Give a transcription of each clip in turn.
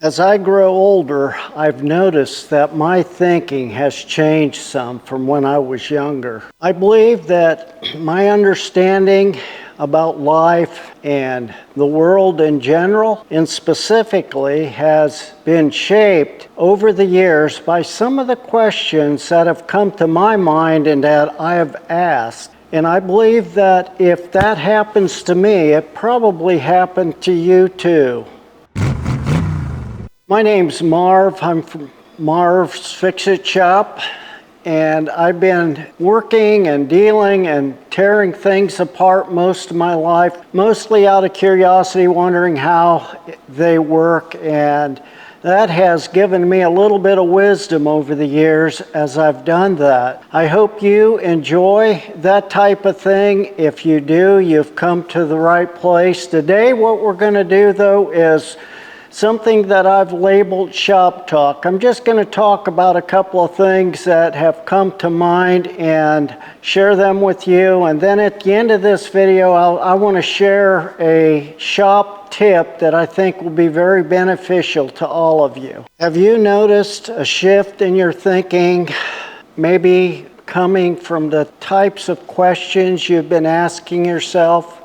As I grow older, I've noticed that my thinking has changed some from when I was younger. I believe that my understanding about life and the world in general and specifically has been shaped over the years by some of the questions that have come to my mind and that I have asked. And I believe that if that happens to me, it probably happened to you too. My name's Marv. I'm from Marv's Fixit shop, and I've been working and dealing and tearing things apart most of my life, mostly out of curiosity, wondering how they work, and that has given me a little bit of wisdom over the years as I've done that. I hope you enjoy that type of thing. If you do, you've come to the right place. Today, what we're going to do, though, is something that I've labeled shop talk. I'm just going to talk about a couple of things that have come to mind and share them with you. And then at the end of this video, I want to share a shop tip that I think will be very beneficial to all of you. Have you noticed a shift in your thinking, maybe coming from the types of questions you've been asking yourself?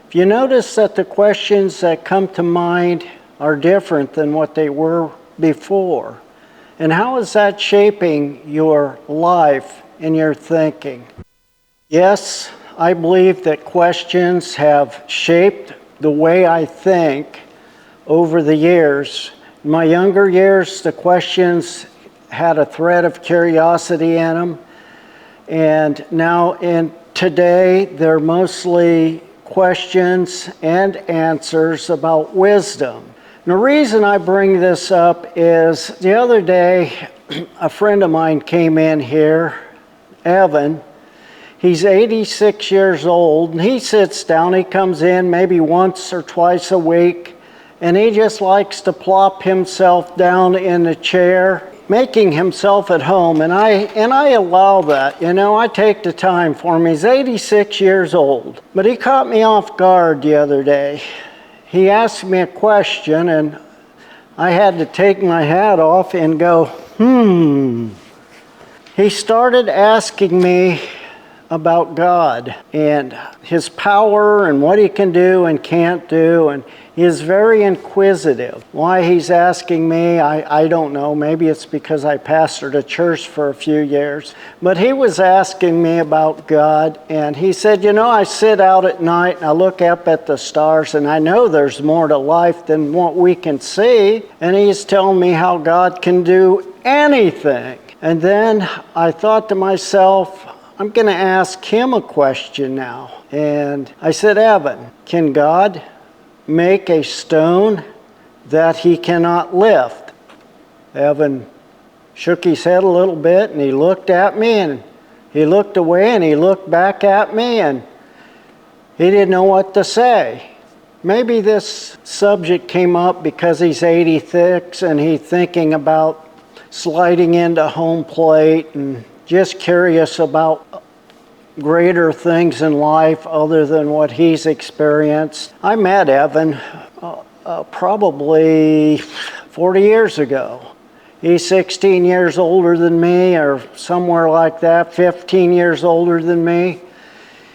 If you notice that the questions that come to mind are different than what they were before. And how is that shaping your life and your thinking? Yes, I believe that questions have shaped the way I think over the years. In my younger years, the questions had a thread of curiosity in them. And now today, they're mostly questions and answers about wisdom. The reason I bring this up is the other day, a friend of mine came in here, Evan. He's 86 years old, and he sits down. He comes in maybe once or twice a week, and he just likes to plop himself down in the chair, making himself at home, and I allow that. You know, I take the time for him. He's 86 years old, but he caught me off guard the other day. He asked me a question, and I had to take my hat off and go, He started asking me about God and his power and what he can do and can't do, and he is very inquisitive. Why he's asking me, I don't know. Maybe it's because I pastored a church for a few years. But he was asking me about God, and he said, you know, I sit out at night and I look up at the stars, and I know there's more to life than what we can see. And he's telling me how God can do anything. And then I thought to myself, I'm going to ask him a question now. And I said, Evan, can God make a stone that he cannot lift? Evan shook his head a little bit, and he looked at me, and he looked away, and he looked back at me, and he didn't know what to say. Maybe this subject came up because he's 86 and he's thinking about sliding into home plate and just curious about greater things in life other than what he's experienced. I met Evan probably 40 years ago. He's 16 years older than me, or somewhere like that, 15 years older than me.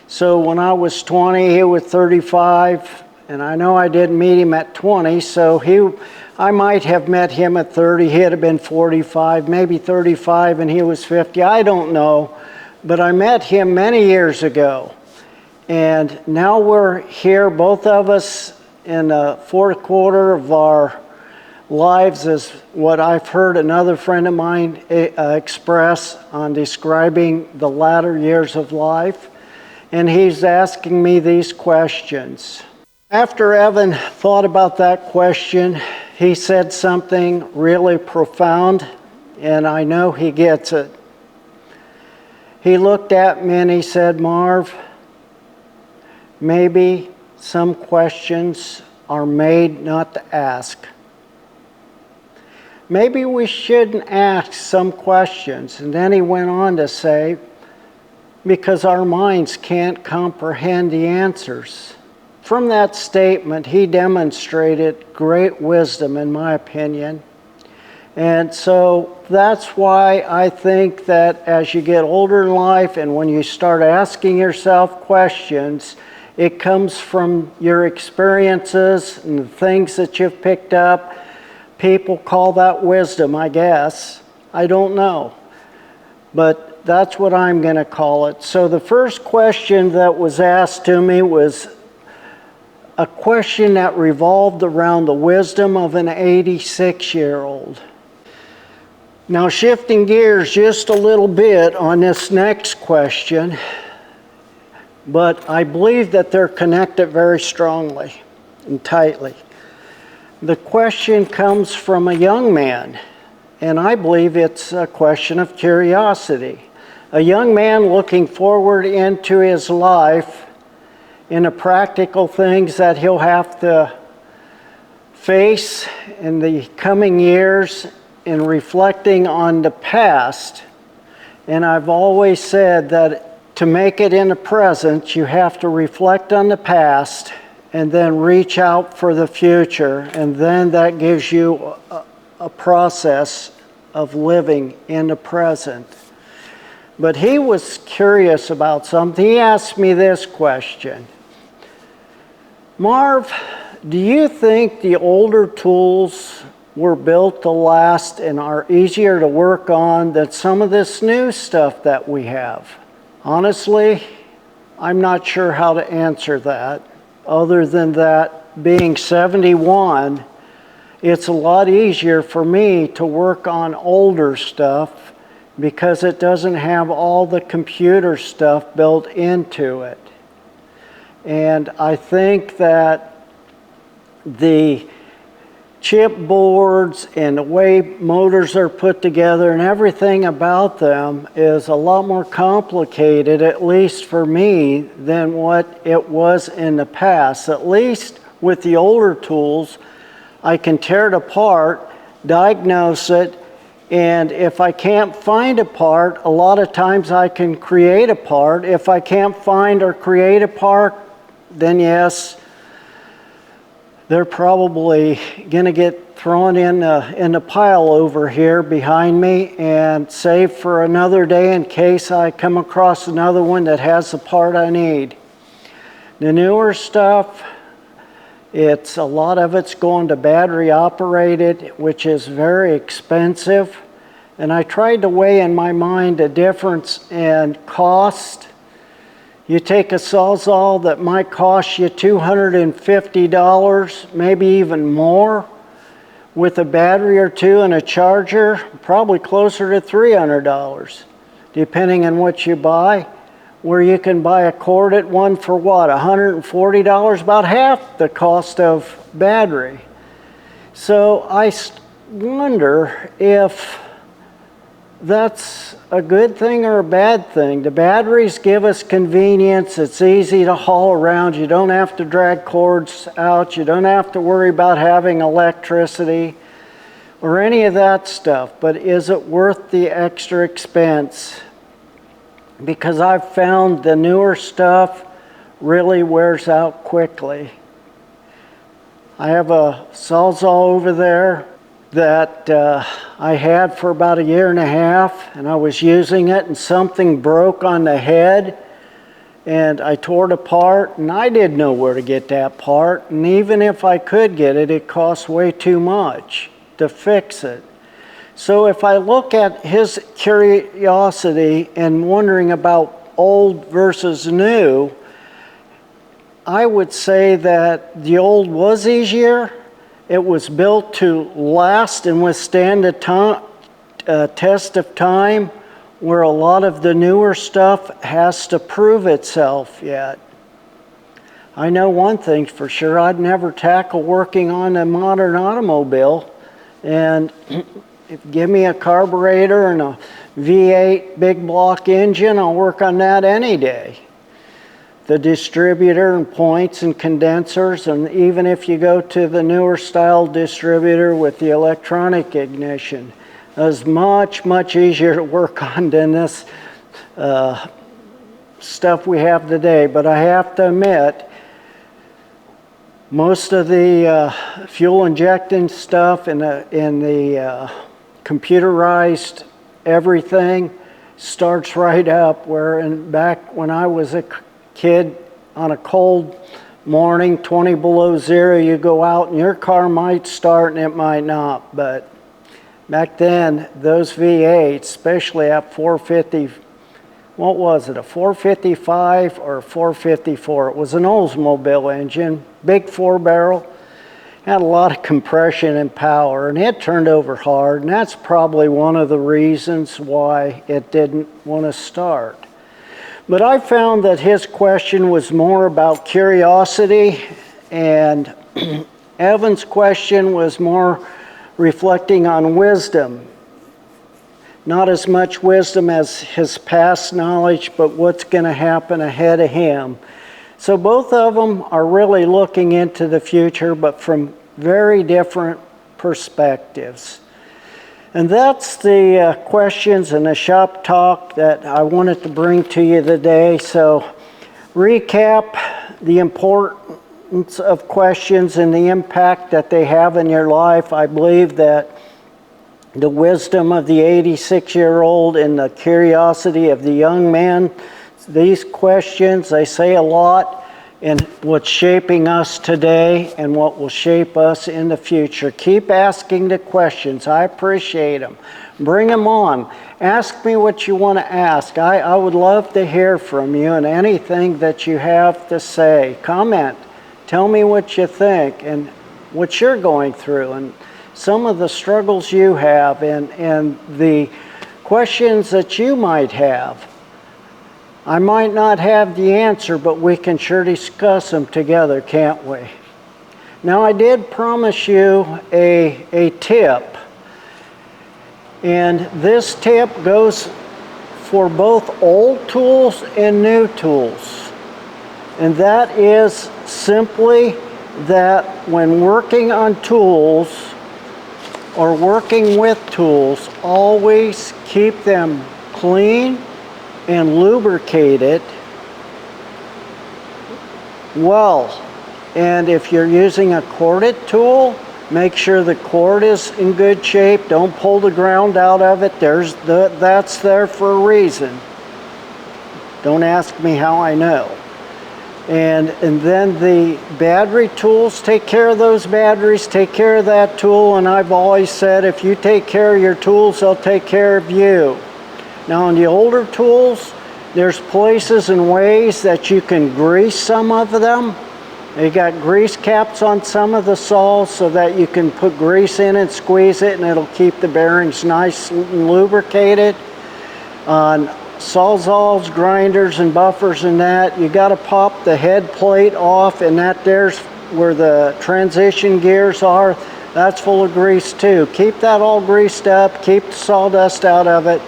So when I was 20, he was 35, and I know I didn't meet him at 20, so I might have met him at 30. He'd have been 45, maybe 35, and he was 50. I don't know. But I met him many years ago. And now we're here, both of us, in the fourth quarter of our lives, as what I've heard another friend of mine express on describing the latter years of life. And he's asking me these questions. After Evan thought about that question, he said something really profound, and I know he gets it. He looked at me and he said, Marv, maybe some questions are made not to ask. Maybe we shouldn't ask some questions. And then he went on to say, because our minds can't comprehend the answers. from that statement, he demonstrated great wisdom, in my opinion. And so that's why I think that as you get older in life and when you start asking yourself questions, it comes from your experiences and the things that you've picked up. People call that wisdom, I guess. I don't know. But that's what I'm going to call it. So the first question that was asked to me was a question that revolved around the wisdom of an 86-year-old. Now, shifting gears just a little bit on this next question, but I believe that they're connected very strongly and tightly. The question comes from a young man, and I believe it's a question of curiosity. A young man looking forward into his life in the practical things that he'll have to face in the coming years in reflecting on the past. And I've always said that to make it in the present, you have to reflect on the past and then reach out for the future. And then that gives you a process of living in the present. But he was curious about something. He asked me this question. Marv, do you think the older tools were built to last and are easier to work on than some of this new stuff that we have? Honestly, I'm not sure how to answer that, other than that being 71, it's a lot easier for me to work on older stuff because it doesn't have all the computer stuff built into it. And I think that the chipboards and the way motors are put together and everything about them is a lot more complicated, at least for me, than what it was in the past. At least with the older tools, I can tear it apart, diagnose it, and if I can't find a part, a lot of times I can create a part. If I can't find or create a part, then yes, they're probably going to get thrown in the pile over here behind me and saved for another day in case I come across another one that has the part I need. The newer stuff, a lot of it's going to battery operated, which is very expensive. And I tried to weigh in my mind the difference in cost. You take a Sawzall that might cost you $250, maybe even more, with a battery or two and a charger, probably closer to $300, depending on what you buy. Where you can buy a corded one for what, $140, about half the cost of battery. So I wonder if that's a good thing or a bad thing. The batteries give us convenience. It's easy to haul around. You don't have to drag cords out. You don't have to worry about having electricity or any of that stuff. But is it worth the extra expense? Because I've found the newer stuff really wears out quickly. I have a Sawzall over there that I had for about a year and a half, and I was using it and something broke on the head and I tore it apart, and I didn't know where to get that part, and even if I could get it, it cost way too much to fix it. So if I look at his curiosity and wondering about old versus new, I would say that the old was easier. It was built to last and withstand the test of time, where a lot of the newer stuff has to prove itself yet. I know one thing for sure, I'd never tackle working on a modern automobile, and if give me a carburetor and a V8 big block engine, I'll work on that any day. The distributor and points and condensers, and even if you go to the newer style distributor with the electronic ignition, is much, much easier to work on than this stuff we have today. But I have to admit, Most of the fuel injecting stuff in the computerized everything starts right up, where back when I was a kid, on a cold morning, 20 below zero, you go out and your car might start and it might not. But back then, those V8s, especially at 450, what was it, a 455 or a 454? It was an Oldsmobile engine, big 4-barrel, had a lot of compression and power, and it turned over hard, and that's probably one of the reasons why it didn't want to start. But I found that his question was more about curiosity, and Evan's question was more reflecting on wisdom. Not as much wisdom as his past knowledge, but what's going to happen ahead of him. So both of them are really looking into the future, but from very different perspectives. And that's the questions and the shop talk that I wanted to bring to you today. So recap the importance of questions and the impact that they have in your life. I believe that the wisdom of the 86-year-old and the curiosity of the young man, these questions, they say a lot in what's shaping us today and what will shape us in the future. Keep asking the questions. I appreciate them. Bring them on. Ask me what you want to ask. I would love to hear from you and anything that you have to say. Comment. Tell me what you think and what you're going through and some of the struggles you have and the questions that you might have. I might not have the answer, but we can sure discuss them together, can't we? Now, I did promise you a tip, and this tip goes for both old tools and new tools. And that is simply that when working on tools or working with tools, always keep them clean and lubricated well. And if you're using a corded tool, make sure the cord is in good shape. Don't pull the ground out of it. That's there for a reason. Don't ask me how I know. And then the battery tools, take care of those batteries, take care of that tool. And I've always said, if you take care of your tools, they'll take care of you. Now on the older tools, there's places and ways that you can grease some of them. They got grease caps on some of the saws so that you can put grease in and squeeze it and it'll keep the bearings nice and lubricated. On sawzalls, grinders, and buffers and that, you got to pop the head plate off, and there's where the transition gears are. That's full of grease too. Keep that all greased up, keep the sawdust out of it.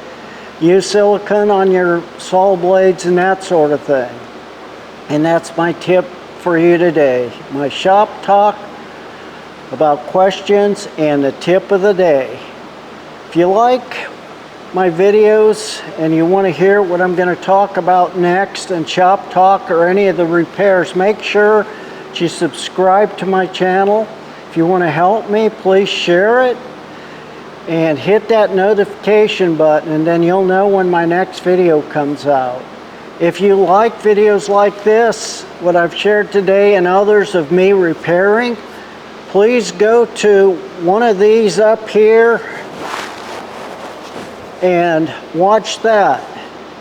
Use silicone on your saw blades and that sort of thing. And that's my tip for you today. My shop talk about questions and the tip of the day. If you like my videos and you want to hear what I'm going to talk about next in shop talk or any of the repairs, make sure that you subscribe to my channel. If you want to help me, please share it. And hit that notification button, and then you'll know when my next video comes out. If you like videos like this, what I've shared today and others of me repairing, please go to one of these up here and watch that.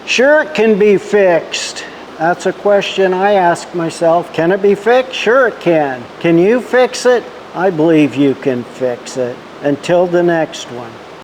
Sure, it can be fixed. That's a question I ask myself. Can it be fixed? Sure it can. Can you fix it? I believe you can fix it. Until the next one.